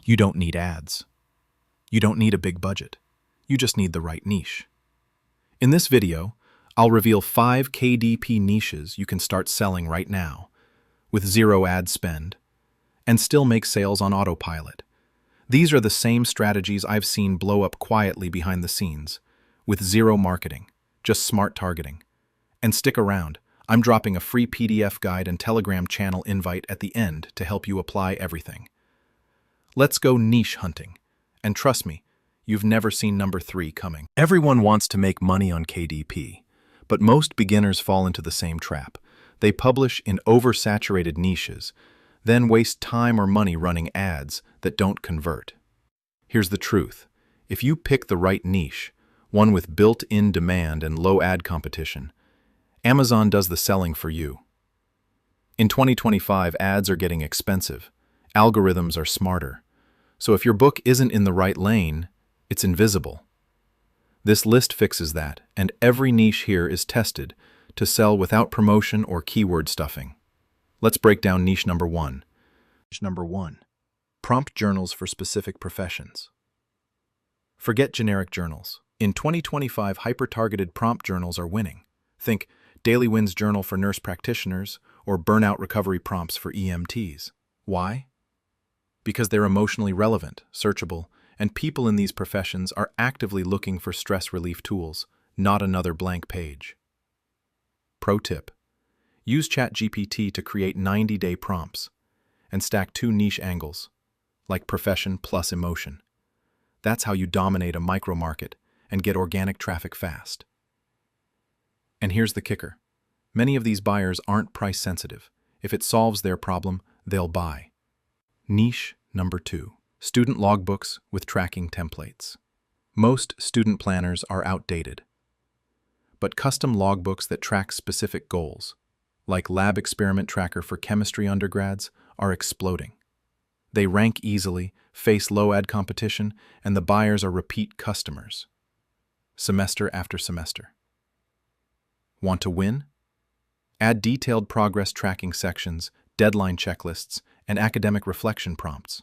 You don't need ads. You don't need a big budget. You just need the right niche. In this video, I'll reveal 5 KDP niches you can start selling right now, with zero ad spend, and still make sales on autopilot. These are the same strategies I've seen blow up quietly behind the scenes, with zero marketing, just smart targeting. And stick around, I'm dropping a free PDF guide and Telegram channel invite at the end to help you apply everything. Let's go niche hunting. And trust me, you've never seen number 3 coming. Everyone wants to make money on KDP, but most beginners fall into the same trap. They publish in oversaturated niches, then waste time or money running ads that don't convert. Here's the truth. If you pick the right niche, one with built-in demand and low ad competition, Amazon does the selling for you. In 2025, ads are getting expensive. Algorithms are smarter. So if your book isn't in the right lane, it's invisible. This list fixes that, and every niche here is tested to sell without promotion or keyword stuffing. Let's break down niche number 1. Niche number 1. Prompt journals for specific professions. Forget generic journals. In 2025, hyper-targeted prompt journals are winning. Think Daily Wins Journal for nurse practitioners or burnout recovery prompts for EMTs. Why? Because they're emotionally relevant, searchable, and people in these professions are actively looking for stress relief tools, not another blank page. Pro tip: use ChatGPT to create 90-day prompts and stack 2 niche angles, like profession plus emotion. That's how you dominate a micro-market and get organic traffic fast. And here's the kicker. Many of these buyers aren't price sensitive. If it solves their problem, they'll buy. Niche number 2. Student logbooks with tracking templates. Most student planners are outdated. But custom logbooks that track specific goals, like Lab Experiment Tracker for chemistry undergrads, are exploding. They rank easily, face low ad competition, and the buyers are repeat customers, semester after semester. Want to win? Add detailed progress tracking sections, deadline checklists, and academic reflection prompts.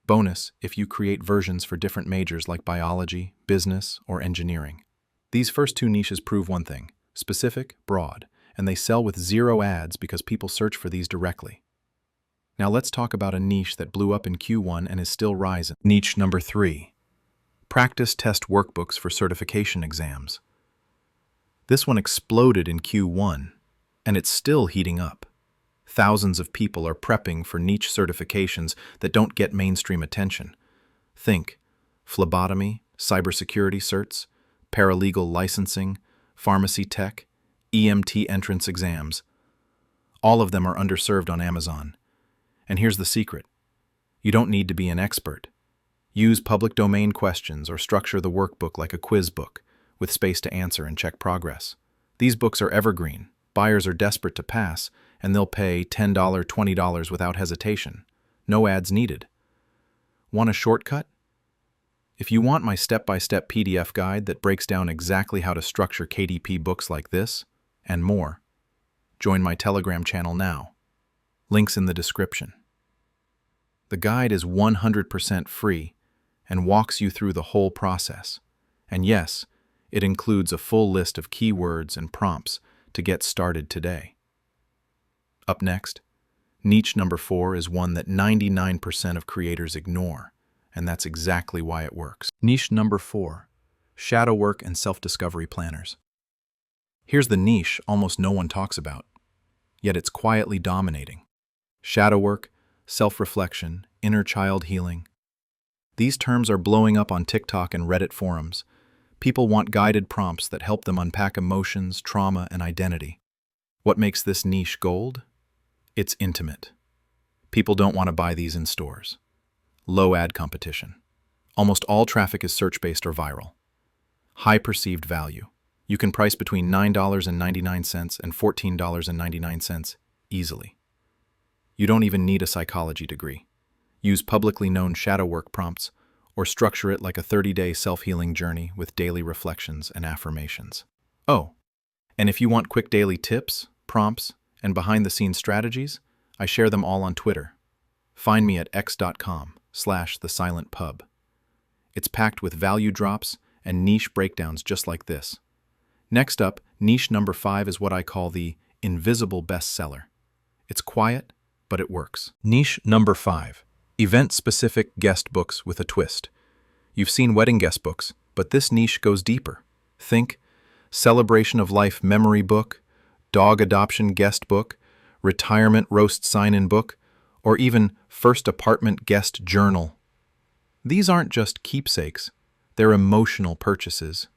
Bonus if you create versions for different majors like biology, business, or engineering. These first 2 niches prove one thing: specific, broad, and they sell with zero ads because people search for these directly. Now let's talk about a niche that blew up in Q1 and is still rising. Niche number 3. Practice test workbooks for certification exams. This one exploded in Q1, and it's still heating up. Thousands of people are prepping for niche certifications that don't get mainstream attention. Think phlebotomy, cybersecurity certs, paralegal licensing, pharmacy tech, EMT entrance exams. All of them are underserved on Amazon. And here's the secret. You don't need to be an expert. Use public domain questions or structure the workbook like a quiz book, with space to answer and check progress. These books are evergreen. Buyers are desperate to pass, and they'll pay $10, $20 without hesitation. No ads needed. Want a shortcut? If you want my step-by-step PDF guide that breaks down exactly how to structure KDP books like this, and more, join my Telegram channel now. Links in the description. The guide is 100% free and walks you through the whole process. And yes, it includes a full list of keywords and prompts to get started today. Up next, niche number 4 is one that 99% of creators ignore, and that's exactly why it works. Niche number 4, shadow work and self-discovery planners. Here's the niche almost no one talks about, yet it's quietly dominating. Shadow work, self-reflection, inner child healing. These terms are blowing up on TikTok and Reddit forums. People want guided prompts that help them unpack emotions, trauma, and identity. What makes this niche gold? It's intimate. People don't want to buy these in stores. Low ad competition. Almost all traffic is search-based or viral. High perceived value. You can price between $9.99 and $14.99 easily. You don't even need a psychology degree. Use publicly known shadow work prompts or structure it like a 30-day self-healing journey with daily reflections and affirmations. Oh, and if you want quick daily tips, prompts, and behind-the-scenes strategies, I share them all on Twitter. find me at x.com/thesilentpub. It's packed with value drops and niche breakdowns just like this. Next up, niche number 5 is what I call the invisible bestseller. It's quiet, but it works. Niche number 5, event-specific guest books with a twist. You've seen wedding guest books, but this niche goes deeper. Think celebration of life memory book, dog adoption guest book, retirement roast sign-in book, or even first apartment guest journal. These aren't just keepsakes, they're emotional purchases,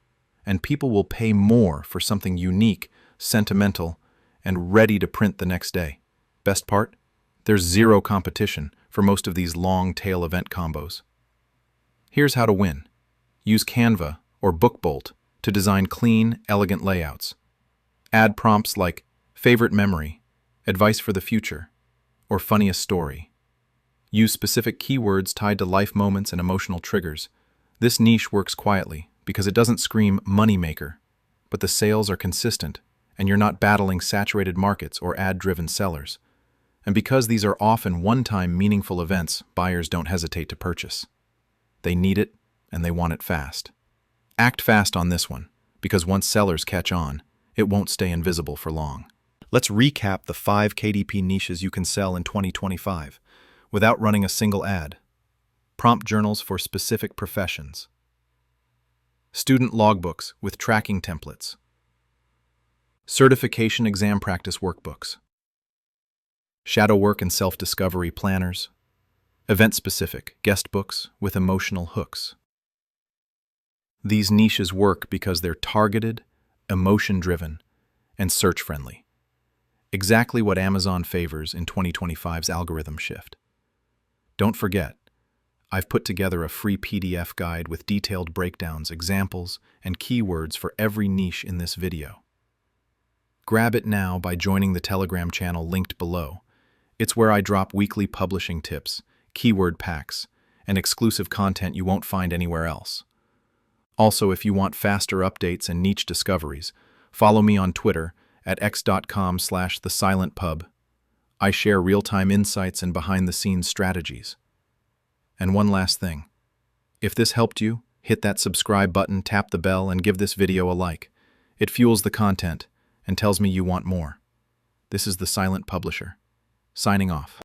and people will pay more for something unique, sentimental, and ready to print the next day. Best part? There's zero competition for most of these long-tail event combos. Here's how to win. Use Canva or BookBolt to design clean, elegant layouts. Add prompts like favorite memory, advice for the future, or funniest story. Use specific keywords tied to life moments and emotional triggers. This niche works quietly because it doesn't scream moneymaker, but the sales are consistent and you're not battling saturated markets or ad-driven sellers. And because these are often one-time meaningful events, buyers don't hesitate to purchase. They need it and they want it fast. Act fast on this one, because once sellers catch on, it won't stay invisible for long. Let's recap the 5 KDP niches you can sell in 2025 without running a single ad. Prompt journals for specific professions. Student logbooks with tracking templates. Certification exam practice workbooks. Shadow work and self-discovery planners. Event-specific guest books with emotional hooks. These niches work because they're targeted, emotion-driven, and search-friendly. Exactly what Amazon favors in 2025's algorithm shift. Don't forget, I've put together a free PDF guide with detailed breakdowns, examples, and keywords for every niche in this video. Grab it now by joining the Telegram channel linked below. It's where I drop weekly publishing tips, keyword packs, and exclusive content you won't find anywhere else. Also, if you want faster updates and niche discoveries, follow me on Twitter at x.com/thesilentpub. I share real-time insights and behind-the-scenes strategies. And one last thing. If this helped you, hit that subscribe button, tap the bell, and give this video a like. It fuels the content and tells me you want more. This is The Silent Publisher, signing off.